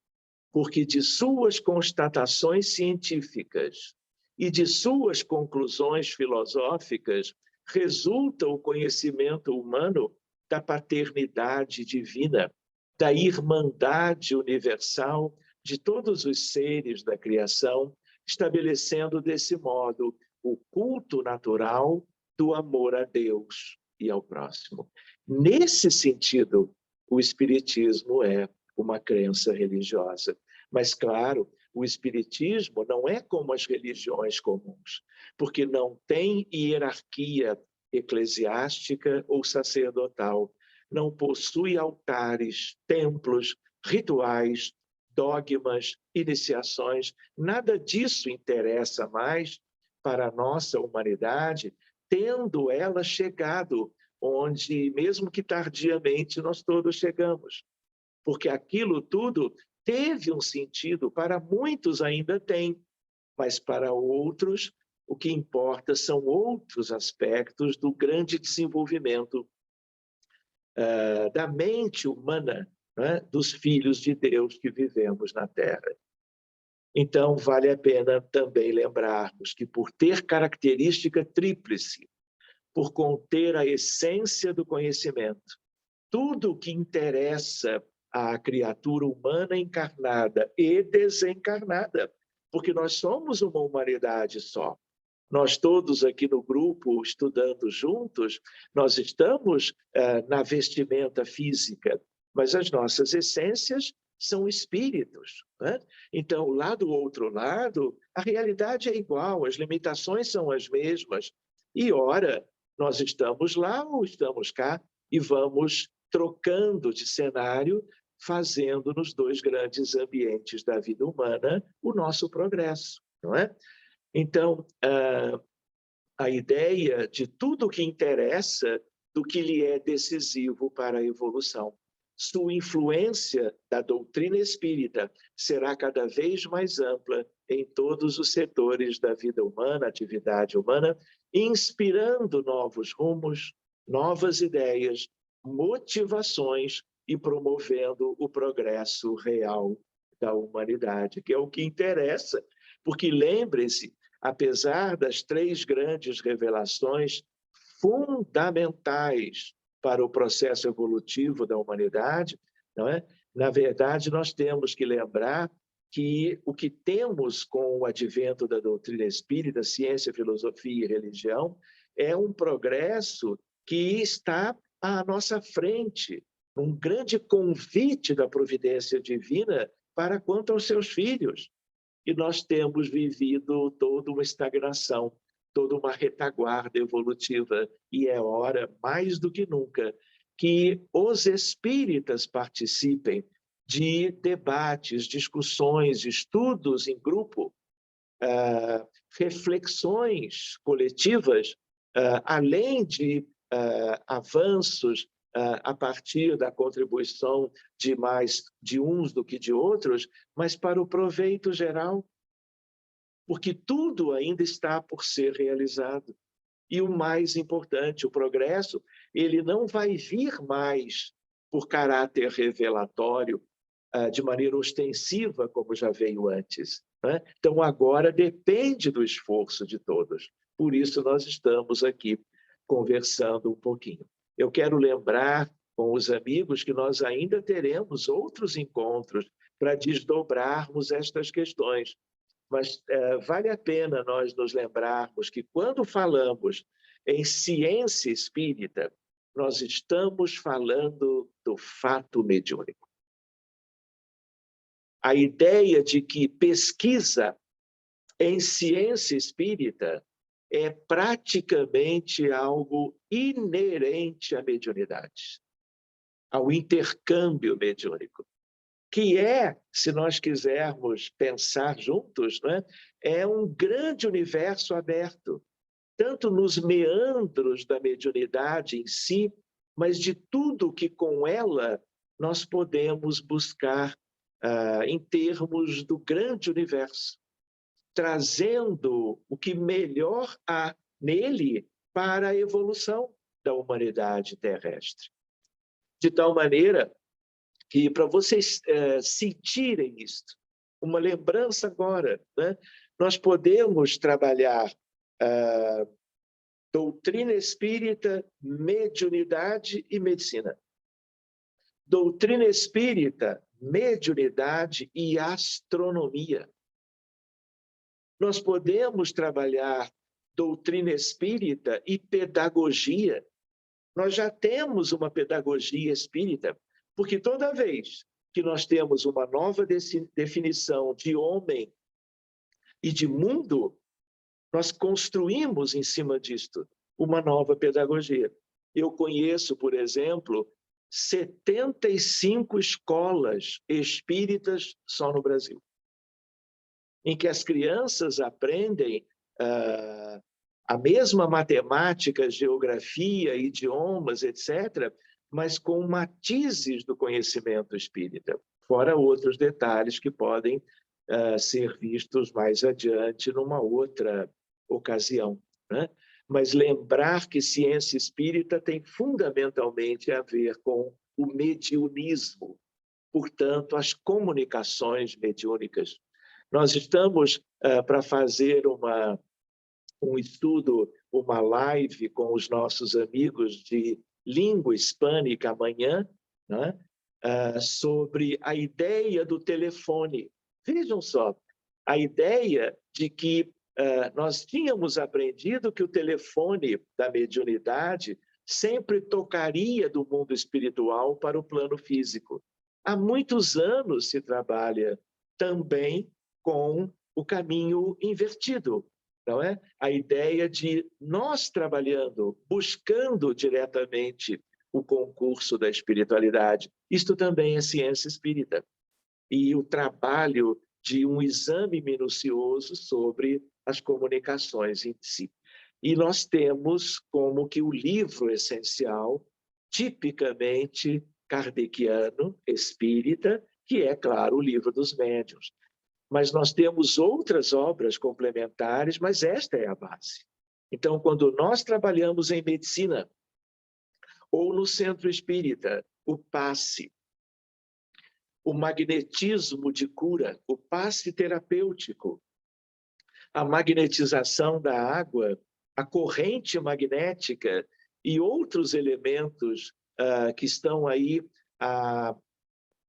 porque de suas constatações científicas e de suas conclusões filosóficas resulta o conhecimento humano da paternidade divina, da irmandade universal de todos os seres da criação, estabelecendo desse modo o culto natural do amor a Deus e ao próximo. Nesse sentido, o Espiritismo é uma crença religiosa. Mas, claro, o Espiritismo não é como as religiões comuns, porque não tem hierarquia eclesiástica ou sacerdotal, não possui altares, templos, rituais, dogmas, iniciações. Nada disso interessa mais para a nossa humanidade, tendo ela chegado onde, mesmo que tardiamente, nós todos chegamos. Porque aquilo tudo teve um sentido, para muitos ainda tem, mas para outros o que importa são outros aspectos do grande desenvolvimento da mente humana né, dos filhos de Deus que vivemos na Terra. Então, vale a pena também lembrarmos que, por ter característica tríplice, por conter a essência do conhecimento, tudo o que interessa à criatura humana encarnada e desencarnada, porque nós somos uma humanidade só. Nós todos aqui no grupo, estudando juntos, nós estamos na vestimenta física, mas as nossas essências são espíritos, né? Então, lá do outro lado, a realidade é igual, as limitações são as mesmas. E, ora, nós estamos lá ou estamos cá e vamos trocando de cenário, fazendo nos dois grandes ambientes da vida humana o nosso progresso, não é? Então, a ideia de tudo o que interessa, do que lhe é decisivo para a evolução. Sua influência da doutrina espírita será cada vez mais ampla em todos os setores da vida humana, atividade humana, inspirando novos rumos, novas ideias, motivações e promovendo o progresso real da humanidade, que é o que interessa. Porque lembrem-se, apesar das três grandes revelações fundamentais para o processo evolutivo da humanidade, não é? Na verdade, nós temos que lembrar que o que temos com o advento da doutrina espírita, ciência, filosofia e religião, é um progresso que está à nossa frente, um grande convite da providência divina para quanto aos seus filhos. E nós temos vivido toda uma estagnação, toda uma retaguarda evolutiva, e é hora, mais do que nunca, que os espíritas participem de debates, discussões, estudos em grupo, reflexões coletivas, além de avanços a partir da contribuição de mais de uns do que de outros, mas para o proveito geral, porque tudo ainda está por ser realizado. E o mais importante, o progresso, ele não vai vir mais por caráter revelatório, de maneira ostensiva, como já veio antes, né? Então, agora depende do esforço de todos. Por isso, nós estamos aqui conversando um pouquinho. Eu quero lembrar com os amigos que nós ainda teremos outros encontros para desdobrarmos estas questões. Mas vale a pena nós nos lembrarmos que, quando falamos em ciência espírita, nós estamos falando do fato mediúnico. A ideia de que pesquisa em ciência espírita é praticamente algo inerente à mediunidade, ao intercâmbio mediúnico, que é, se nós quisermos pensar juntos, né, é um grande universo aberto, tanto nos meandros da mediunidade em si, mas de tudo que com ela nós podemos buscar em termos do grande universo, trazendo o que melhor há nele para a evolução da humanidade terrestre. De tal maneira que, para vocês sentirem isto, uma lembrança agora, né? Nós podemos trabalhar doutrina espírita, mediunidade e medicina. Doutrina espírita, mediunidade e astronomia. Nós podemos trabalhar doutrina espírita e pedagogia. Nós já temos uma pedagogia espírita, porque toda vez que nós temos uma nova definição de homem e de mundo, nós construímos em cima disto uma nova pedagogia. Eu conheço, por exemplo, 75 escolas espíritas só no Brasil, em que as crianças aprendem a mesma matemática, geografia, idiomas, etc., mas com matizes do conhecimento espírita, fora outros detalhes que podem ser vistos mais adiante numa outra ocasião, né? Mas lembrar que ciência espírita tem fundamentalmente a ver com o mediunismo, portanto, as comunicações mediúnicas. Nós estamos para fazer um estudo, uma live com os nossos amigos de língua hispânica amanhã, né? Sobre a ideia do telefone. Vejam só, a ideia de que nós tínhamos aprendido que o telefone da mediunidade sempre tocaria do mundo espiritual para o plano físico. Há muitos anos se trabalha também com o caminho invertido, não é? A ideia de nós trabalhando, buscando diretamente o concurso da espiritualidade. Isto também é ciência espírita. E o trabalho de um exame minucioso sobre as comunicações em si. E nós temos como que o livro essencial, tipicamente kardeciano, espírita, que é, claro, o livro dos médiuns. Mas nós temos outras obras complementares, mas esta é a base. Então, quando nós trabalhamos em medicina, ou no centro espírita, o passe, o magnetismo de cura, o passe terapêutico, a magnetização da água, a corrente magnética e outros elementos que estão aí,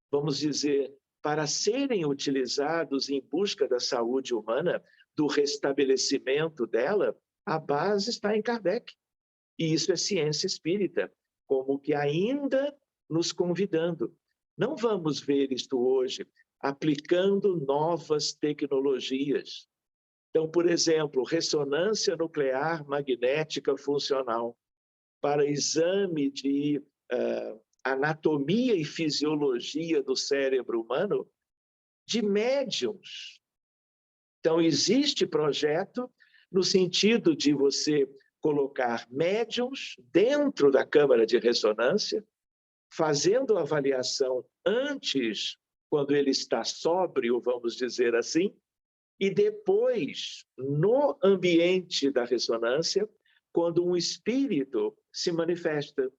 vamos dizer, para serem utilizados em busca da saúde humana, do restabelecimento dela, a base está em Kardec. E isso é ciência espírita, como que ainda nos convidando. Não vamos ver isto hoje aplicando novas tecnologias. Então, por exemplo, ressonância nuclear magnética funcional para exame de anatomia e fisiologia do cérebro humano de médiums. Então, existe projeto no sentido de você colocar médiums dentro da câmara de ressonância, fazendo a avaliação antes, quando ele está sóbrio, vamos dizer assim, e depois, no ambiente da ressonância, quando um espírito se manifesta.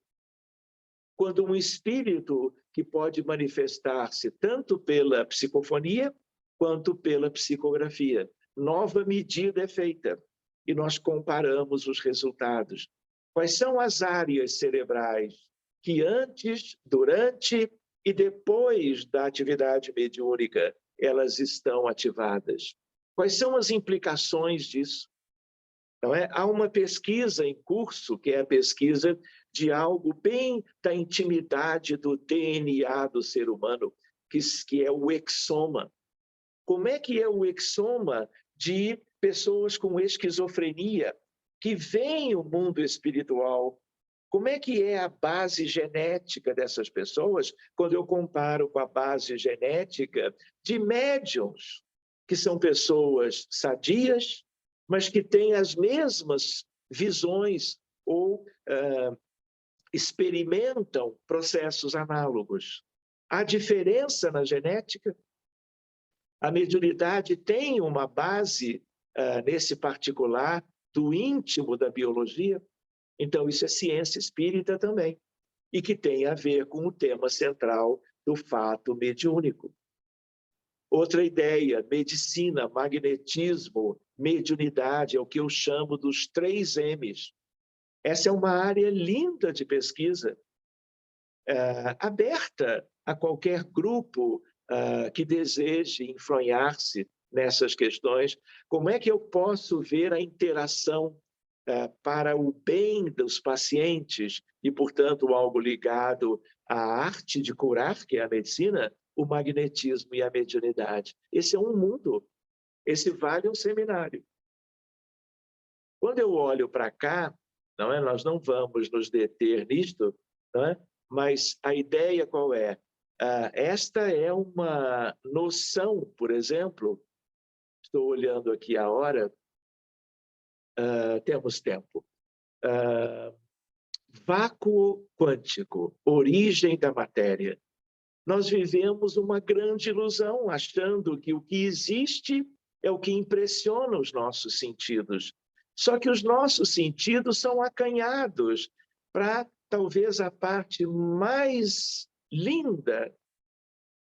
Quando um espírito que pode manifestar-se tanto pela psicofonia quanto pela psicografia. Nova medida é feita e nós comparamos os resultados. Quais são as áreas cerebrais que antes, durante e depois da atividade mediúnica elas estão ativadas? Quais são as implicações disso? Não é? Há uma pesquisa em curso, que é a pesquisa de algo bem da intimidade do DNA do ser humano, que é o exoma. Como é que é o exoma de pessoas com esquizofrenia, que veem o mundo espiritual? Como é que é a base genética dessas pessoas, quando eu comparo com a base genética de médiums, que são pessoas sadias, mas que têm as mesmas visões ou experimentam processos análogos. Há diferença na genética? A mediunidade tem uma base, nesse particular, do íntimo da biologia? Então, isso é ciência espírita também, e que tem a ver com o tema central do fato mediúnico. Outra ideia, medicina, magnetismo, mediunidade, é o que eu chamo dos 3 M's. Essa é uma área linda de pesquisa, aberta a qualquer grupo que deseje enfronhar-se nessas questões. Como é que eu posso ver a interação para o bem dos pacientes e, portanto, algo ligado à arte de curar, que é a medicina, o magnetismo e a mediunidade? Esse é um mundo, esse vale um seminário. Quando eu olho para cá, não é? Nós não vamos nos deter nisto, não é? Mas a ideia qual é? Esta é uma noção, por exemplo, estou olhando aqui a hora, temos tempo. Vácuo quântico, origem da matéria. Nós vivemos uma grande ilusão, achando que o que existe é o que impressiona os nossos sentidos. Só que os nossos sentidos são acanhados para talvez a parte mais linda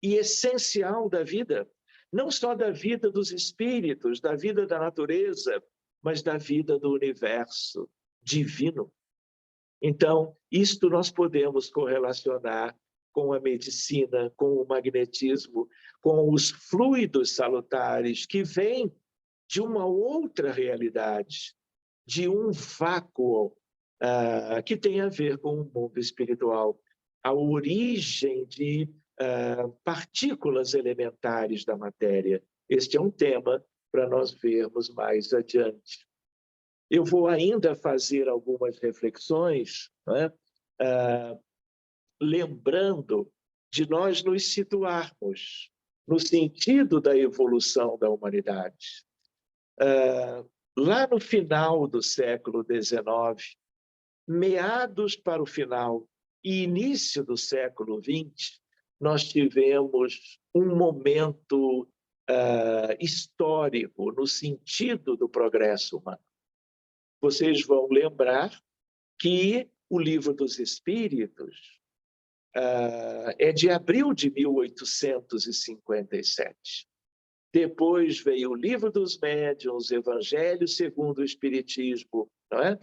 e essencial da vida, não só da vida dos espíritos, da vida da natureza, mas da vida do universo divino. Então, isto nós podemos correlacionar com a medicina, com o magnetismo, com os fluidos salutares que vêm de uma outra realidade, de um vácuo que tem a ver com o mundo espiritual, a origem de partículas elementares da matéria. Este é um tema para nós vermos mais adiante. Eu vou ainda fazer algumas reflexões, né? Lembrando de nós nos situarmos no sentido da evolução da humanidade. Lá no final do século XIX, meados para o final e início do século XX, nós tivemos um momento histórico no sentido do progresso humano. Vocês vão lembrar que o Livro dos Espíritos é de abril de 1857. Depois veio o Livro dos Médiuns, Evangelho segundo o Espiritismo, não é?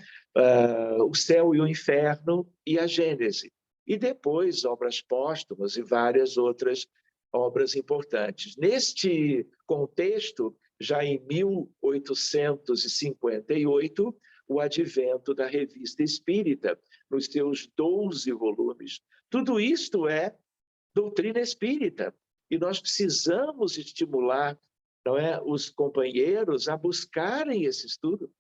O Céu e o Inferno e a Gênese. E depois obras póstumas e várias outras obras importantes. Neste contexto, já em 1858, o advento da Revista Espírita, nos seus 12 volumes. Tudo isto é doutrina espírita. E nós precisamos estimular, não é, os companheiros a buscarem esse estudo,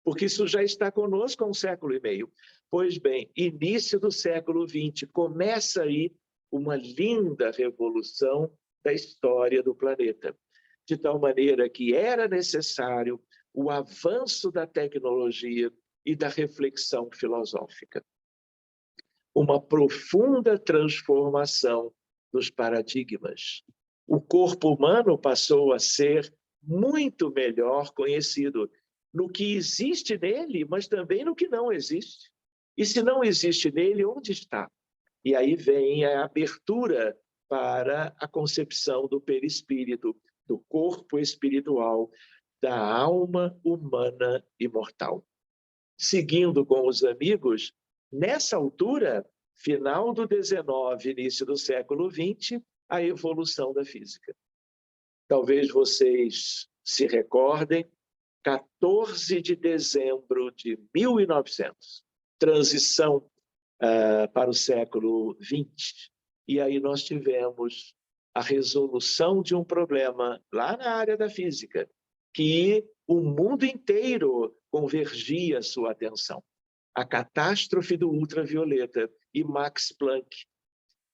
porque isso já está conosco há um século e meio. Pois bem, início do século XX, começa aí uma linda revolução da história do planeta, de tal maneira que era necessário o avanço da tecnologia e da reflexão filosófica. Uma profunda transformação dos paradigmas. O corpo humano passou a ser muito melhor conhecido no que existe nele, mas também no que não existe. E se não existe nele, onde está? E aí vem a abertura para a concepção do perispírito, do corpo espiritual, da alma humana imortal. Seguindo com os amigos, nessa altura, final do XIX, início do século XX, a evolução da física. Talvez vocês se recordem, 14 de dezembro de 1900, transição para o século XX. E aí nós tivemos a resolução de um problema lá na área da física, que o mundo inteiro convergia sua atenção. A catástrofe do ultravioleta e Max Planck.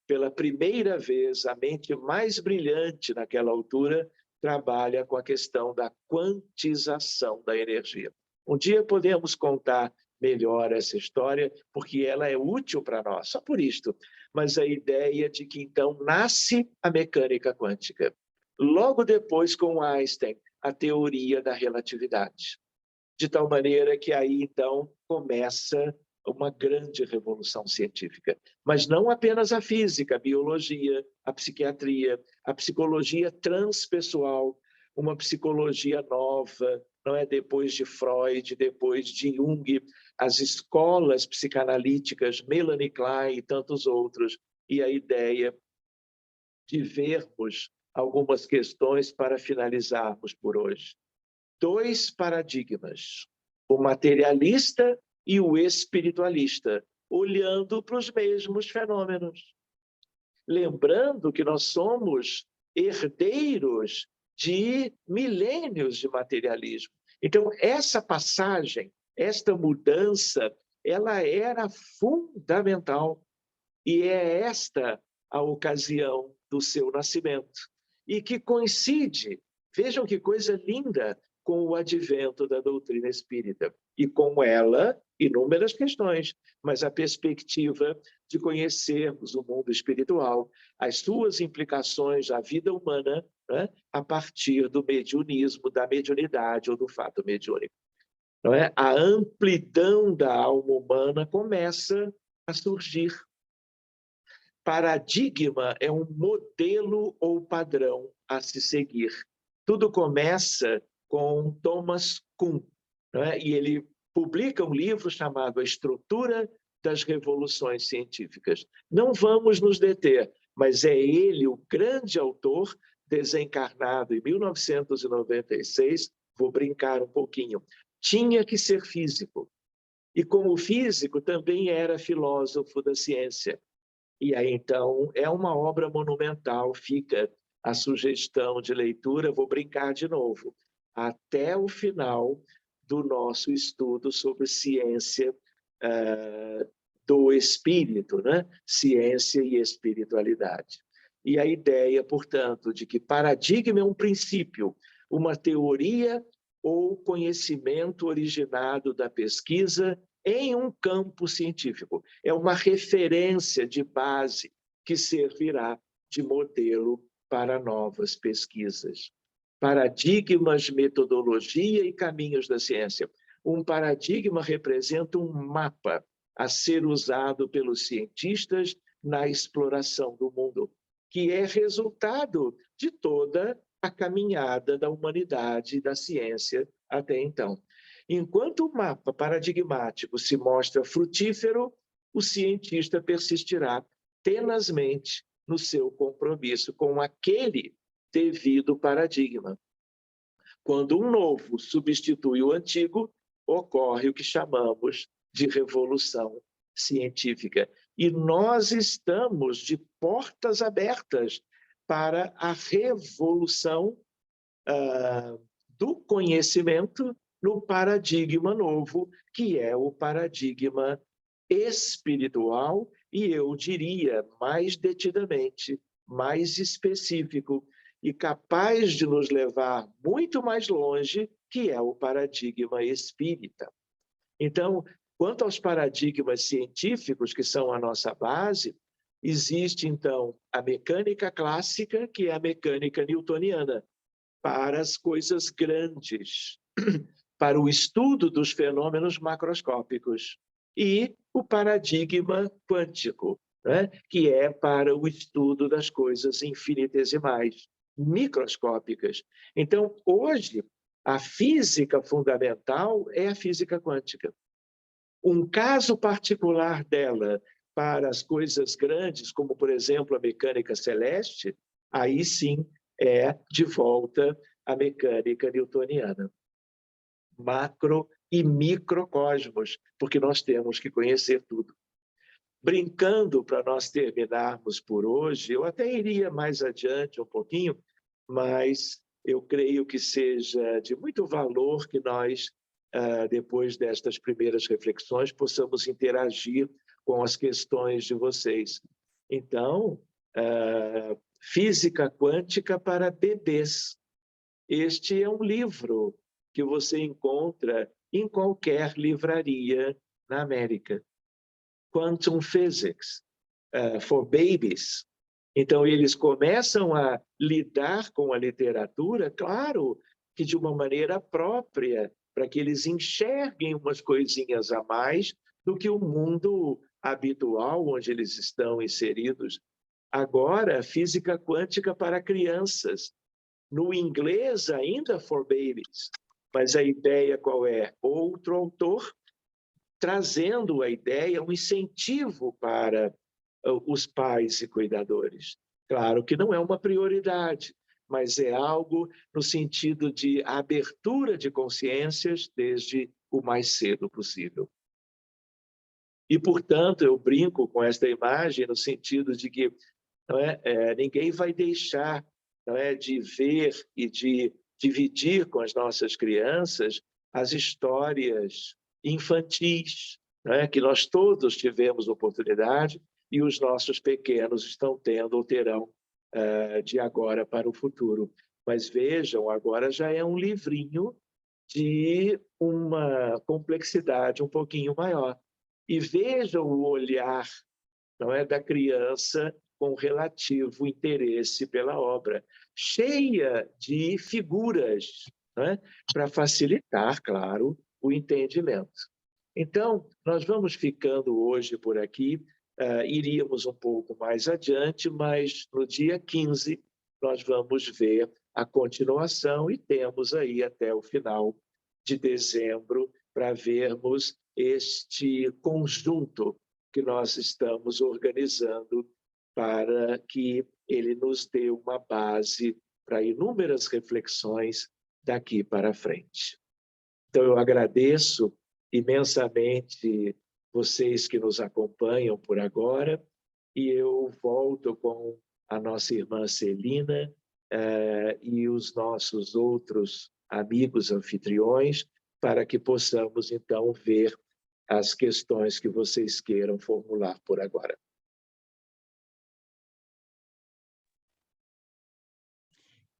Pela primeira vez, a mente mais brilhante naquela altura trabalha com a questão da quantização da energia. Um dia podemos contar melhor essa história, porque ela é útil para nós, só por isto. Mas a ideia de que, então, nasce a mecânica quântica. Logo depois, com Einstein, a teoria da relatividade. De tal maneira que aí, então, começa uma grande revolução científica. Mas não apenas a física, a biologia, a psiquiatria, a psicologia transpessoal, uma psicologia nova, não é? Depois de Freud, depois de Jung, as escolas psicanalíticas, Melanie Klein e tantos outros, e a ideia de vermos algumas questões para finalizarmos por hoje. 2 paradigmas, o materialista e o espiritualista, olhando para os mesmos fenômenos. Lembrando que nós somos herdeiros de milênios de materialismo. Então, essa passagem, esta mudança, ela era fundamental. E é esta a ocasião do seu nascimento. E que coincide, vejam que coisa linda, com o advento da doutrina espírita. E com ela, inúmeras questões, mas a perspectiva de conhecermos o mundo espiritual, as suas implicações na vida humana, né, a partir do mediunismo, da mediunidade ou do fato mediúnico. Não é? A amplidão da alma humana começa a surgir. paradigma é um modelo ou padrão a se seguir. Tudo começa com Thomas Kuhn, né? E ele publica um livro chamado A Estrutura das Revoluções Científicas. Não vamos nos deter, mas é ele o grande autor, desencarnado em 1996, vou brincar um pouquinho, tinha que ser físico. E como físico, também era filósofo da ciência. E aí, então, é uma obra monumental, fica a sugestão de leitura, vou brincar de novo, até o final do nosso estudo sobre ciência do espírito, né? Ciência e espiritualidade. E a ideia, portanto, de que paradigma é um princípio, uma teoria ou conhecimento originado da pesquisa em um campo científico. É uma referência de base que servirá de modelo para novas pesquisas. Paradigmas, metodologia e caminhos da ciência. Um paradigma representa um mapa a ser usado pelos cientistas na exploração do mundo, que é resultado de toda a caminhada da humanidade e da ciência até então. Enquanto o mapa paradigmático se mostra frutífero, o cientista persistirá tenazmente no seu compromisso com aquele devido paradigma. Quando um novo substitui o antigo, ocorre o que chamamos de revolução científica. E nós estamos de portas abertas para a revolução do conhecimento no paradigma novo, que é o paradigma espiritual, e eu diria mais detidamente, mais específico, e capaz de nos levar muito mais longe, que é o paradigma espírita. Então, quanto aos paradigmas científicos, que são a nossa base, existe, então, a mecânica clássica, que é a mecânica newtoniana, para as coisas grandes, para o estudo dos fenômenos macroscópicos, e o paradigma quântico, né? Que é para o estudo das coisas infinitesimais, microscópicas. Então, hoje, a física fundamental é a física quântica. Um caso particular dela para as coisas grandes, como, por exemplo, a mecânica celeste, aí sim é de volta a mecânica newtoniana. Macro e microcosmos, porque nós temos que conhecer tudo. Brincando, para nós terminarmos por hoje, eu até iria mais adiante um pouquinho, mas eu creio que seja de muito valor que nós, depois destas primeiras reflexões, possamos interagir com as questões de vocês. Então, Física Quântica para Bebês. Este é um livro que você encontra em qualquer livraria na América. Quantum Physics for Babies. Então, eles começam a lidar com a literatura, claro, que de uma maneira própria, para que eles enxerguem umas coisinhas a mais do que o mundo habitual onde eles estão inseridos. Agora, física quântica para crianças. No inglês, ainda for babies. Mas a ideia qual é? Outro autor trazendo a ideia, um incentivo para os pais e cuidadores. Claro que não é uma prioridade, mas é algo no sentido de abertura de consciências desde o mais cedo possível. E, portanto, eu brinco com esta imagem no sentido de que ninguém vai deixar de ver e de dividir com as nossas crianças as histórias infantis, que nós todos tivemos oportunidade e os nossos pequenos estão tendo ou terão de agora para o futuro. Mas vejam, agora já é um livrinho de uma complexidade um pouquinho maior. E vejam o olhar da criança com relativo interesse pela obra, cheia de figuras, para facilitar, claro, o entendimento. Então, nós vamos ficando hoje por aqui. iríamos um pouco mais adiante, mas no dia 15 nós vamos ver a continuação e temos aí até o final de dezembro para vermos este conjunto que nós estamos organizando para que ele nos dê uma base para inúmeras reflexões daqui para frente. Então, eu agradeço imensamente vocês que nos acompanham por agora e eu volto com a nossa irmã Celina e os nossos outros amigos anfitriões para que possamos, então, ver as questões que vocês queiram formular por agora.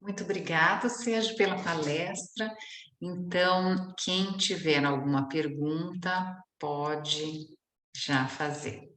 Muito obrigada, Sérgio, pela palestra. Então, quem tiver alguma pergunta, pode já fazer.